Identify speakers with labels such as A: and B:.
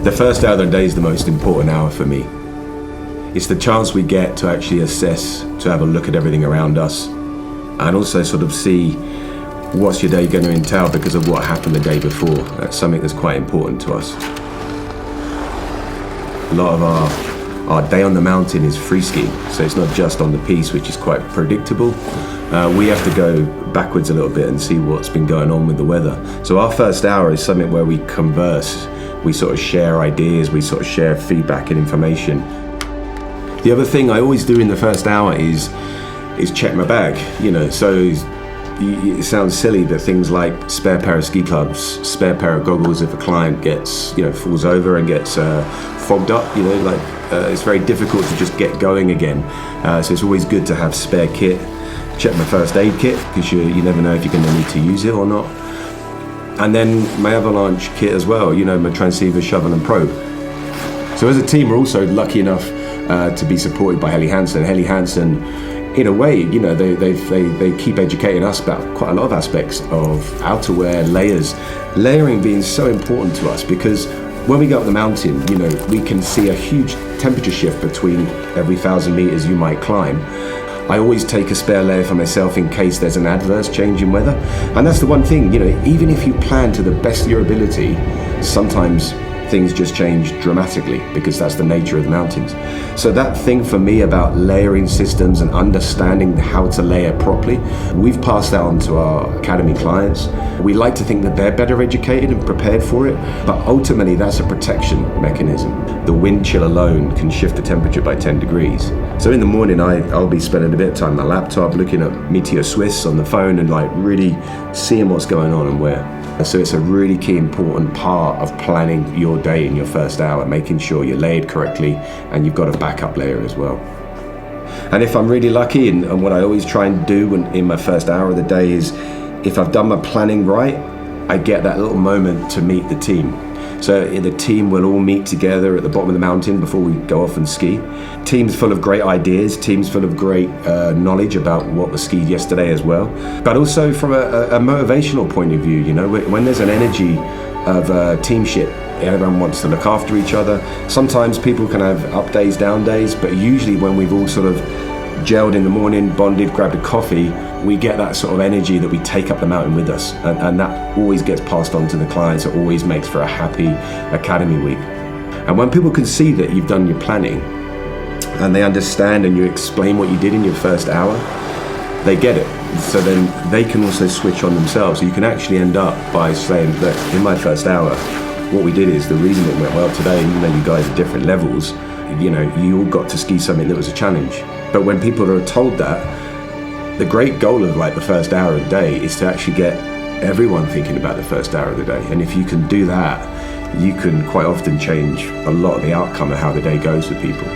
A: The first hour of the day is the most important hour for me. It's the chance we get to actually assess, to have a look at everything around us, and also sort of see what's your day going to entail because of what happened the day before. That's something that's quite important to us. A lot of our day on the mountain is free skiing, so it's not just on the piste, which is quite predictable. We have to go backwards a little bit and see what's been going on with the weather. So our first hour is something where we converse, we sort of share ideas, we sort of share feedback and information. The other thing I always do in the first hour is check my bag, so it sounds silly, but things like spare pair of ski clubs, spare pair of goggles if a client gets, falls over and gets fogged up, it's very difficult to just get going again. So it's always good to have spare kit. Check my first aid kit, because you never know if you're going to need to use it or not. And then my avalanche kit as well, my transceiver, shovel and probe. So as a team, we're also lucky enough to be supported by Hansen. Hansen, in a way, they keep educating us about quite a lot of aspects of outerwear, layers. Layering being so important to us because when we go up the mountain, we can see a huge temperature shift between every 1,000 meters you might climb. I always take a spare layer for myself in case there's an adverse change in weather. And that's the one thing, even if you plan to the best of your ability, sometimes things just change dramatically because that's the nature of the mountains. So that thing for me about layering systems and understanding how to layer properly, we've passed that on to our academy clients. We like to think that they're better educated and prepared for it, but ultimately that's a protection mechanism. The wind chill alone can shift the temperature by 10 degrees. So in the morning, I'll be spending a bit of time on my laptop looking at Meteor Swiss on the phone and really seeing what's going on and where. So it's a really key important part of planning your day in your first hour, making sure you're layered correctly and you've got a backup layer as well. And if I'm really lucky, and what I always try and do in my first hour of the day is, if I've done my planning right, I get that little moment to meet the team. So the team will all meet together at the bottom of the mountain before we go off and ski. Teams full of great ideas, teams full of great knowledge about what was skied yesterday as well. But also from a motivational point of view, when there's an energy of teamship, everyone wants to look after each other. Sometimes people can have up days, down days, but usually when we've all sort of gelled in the morning, bonded, grabbed a coffee, we get that sort of energy that we take up the mountain with us, and that always gets passed on to the clients. It always makes for a happy academy week. And when people can see that you've done your planning and they understand and you explain what you did in your first hour, they get it. So then they can also switch on themselves. So you can actually end up by saying, look, in my first hour, what we did is the reason it went well today, even though you guys are different levels, you all got to ski something that was a challenge. But when people are told that, the great goal of the first hour of the day is to actually get everyone thinking about the first hour of the day. And if you can do that, you can quite often change a lot of the outcome of how the day goes with people.